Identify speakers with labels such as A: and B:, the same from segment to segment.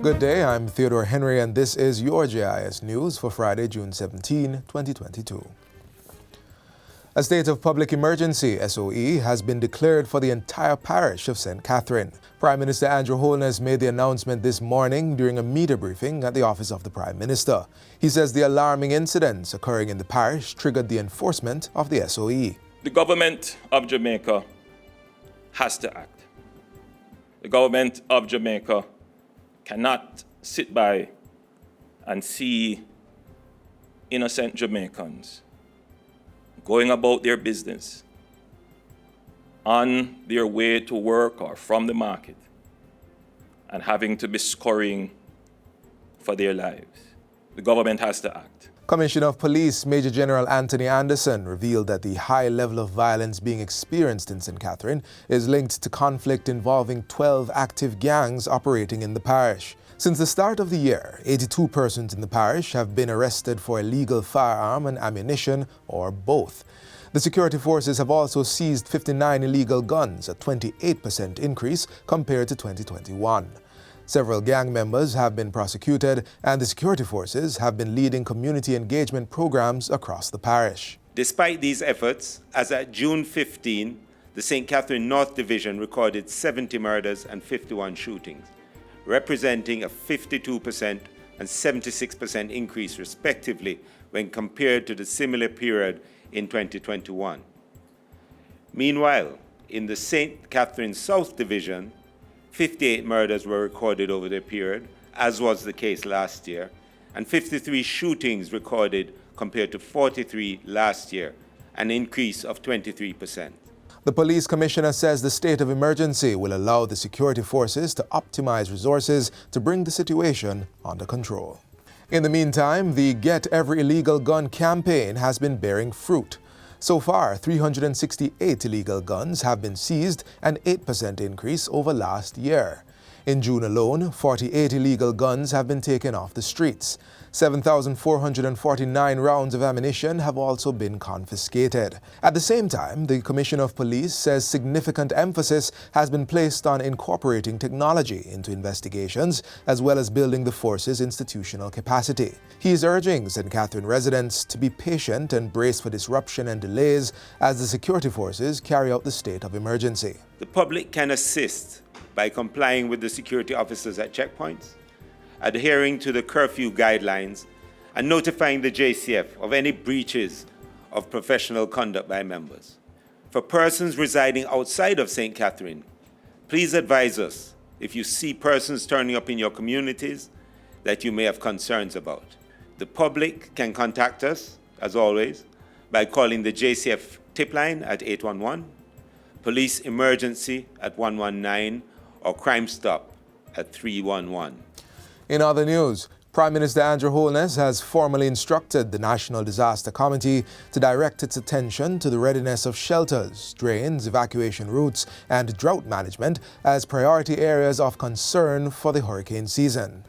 A: Good day, I'm Theodore Henry and this is your JIS News for Friday, June 17, 2022. A state of public emergency, SOE, has been declared for the entire parish of St. Catherine. Prime Minister Andrew Holness made the announcement this morning during a media briefing at the office of the Prime Minister. He says the alarming incidents occurring in the parish triggered the enforcement of the SOE.
B: The government of Jamaica has to act. The government of Jamaica cannot sit by and see innocent Jamaicans going about their business on their way to work or from the market and having to be scurrying for their lives. The government has to act.
A: Commissioner of Police Major General Anthony Anderson revealed that the high level of violence being experienced in St. Catherine is linked to conflict involving 12 active gangs operating in the parish. Since the start of the year, 82 persons in the parish have been arrested for illegal firearm and ammunition, or both. The security forces have also seized 59 illegal guns, a 28% increase compared to 2021. Several gang members have been prosecuted, and the security forces have been leading community engagement programs across the parish.
C: Despite these efforts, as at June 15, the St. Catherine North Division recorded 70 murders and 51 shootings, representing a 52% and 76% increase respectively when compared to the similar period in 2021. Meanwhile, in the St. Catherine South Division, 58 murders were recorded over the period, as was the case last year, and 53 shootings recorded compared to 43 last year, an increase of 23%.
A: The police commissioner says the state of emergency will allow the security forces to optimize resources to bring the situation under control. In the meantime, the Get Every Illegal Gun campaign has been bearing fruit. So far, 368 illegal guns have been seized, an 8% increase over last year. In June alone, 48 illegal guns have been taken off the streets. 7,449 rounds of ammunition have also been confiscated. At the same time, the Commissioner of Police says significant emphasis has been placed on incorporating technology into investigations, as well as building the force's institutional capacity. He is urging St. Catherine residents to be patient and brace for disruption and delays as the security forces carry out the state of emergency.
C: The public can assist by complying with the security officers at checkpoints, adhering to the curfew guidelines, and notifying the JCF of any breaches of professional conduct by members. For persons residing outside of St. Catherine, please advise us if you see persons turning up in your communities that you may have concerns about. The public can contact us, as always, by calling the JCF tip line at 811, Police Emergency at 119, or Crime Stop at 311.
A: In other news, Prime Minister Andrew Holness has formally instructed the National Disaster Committee to direct its attention to the readiness of shelters, drains, evacuation routes, and drought management as priority areas of concern for the hurricane season.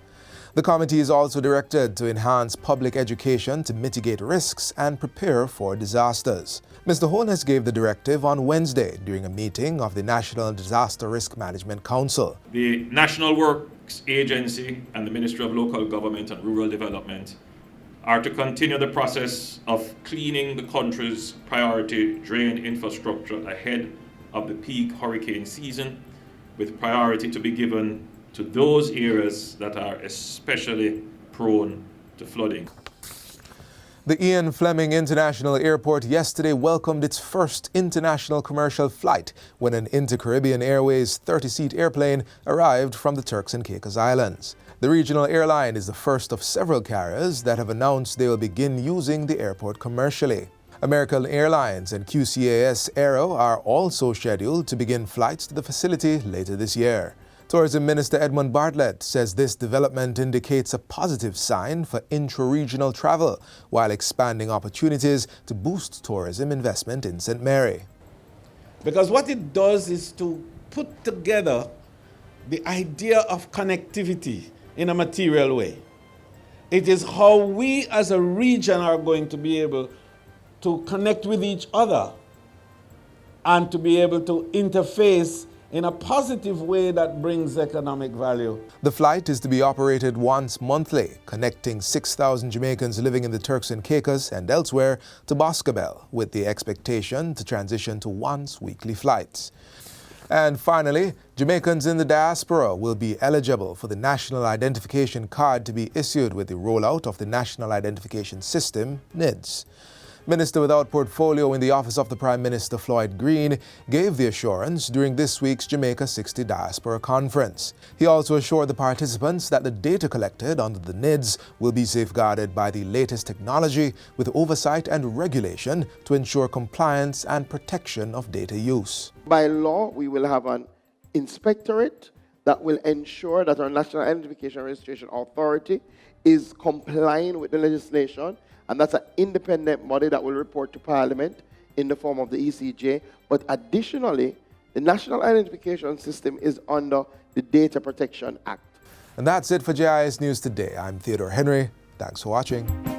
A: The committee is also directed to enhance public education to mitigate risks and prepare for disasters. Mr. Holness gave the directive on Wednesday during a meeting of the National Disaster Risk Management Council.
B: The National Works Agency and the Ministry of Local Government and Rural Development are to continue the process of cleaning the country's priority drain infrastructure ahead of the peak hurricane season, with priority to be given to those areas that are especially prone to flooding.
A: The Ian Fleming International Airport yesterday welcomed its first international commercial flight when an Inter-Caribbean Airways 30-seat airplane arrived from the Turks and Caicos Islands. The regional airline is the first of several carriers that have announced they will begin using the airport commercially. American Airlines and QCAS Aero are also scheduled to begin flights to the facility later this year. Tourism Minister Edmund Bartlett says this development indicates a positive sign for intra-regional travel while expanding opportunities to boost tourism investment in St. Mary.
D: Because what it does is to put together the idea of connectivity in a material way. It is how we as a region are going to be able to connect with each other and to be able to interface in a positive way that brings economic value.
A: The flight is to be operated once monthly, connecting 6,000 Jamaicans living in the Turks and Caicos and elsewhere to Boscobel, with the expectation to transition to once weekly flights. And finally, Jamaicans in the diaspora will be eligible for the National Identification Card to be issued with the rollout of the National Identification System, NIDS. Minister without portfolio in the office of the Prime Minister, Floyd Green, gave the assurance during this week's Jamaica 60 Diaspora Conference. He also assured the participants that the data collected under the NIDS will be safeguarded by the latest technology with oversight and regulation to ensure compliance and protection of data use.
E: By law, we will have an inspectorate that will ensure that our National Identification Registration Authority is complying with the legislation. And that's an independent body that will report to Parliament in the form of the ECJ. But additionally, the National Identification System is under the Data Protection Act.
A: And that's it for JIS News Today. I'm Theodore Henry. Thanks for watching.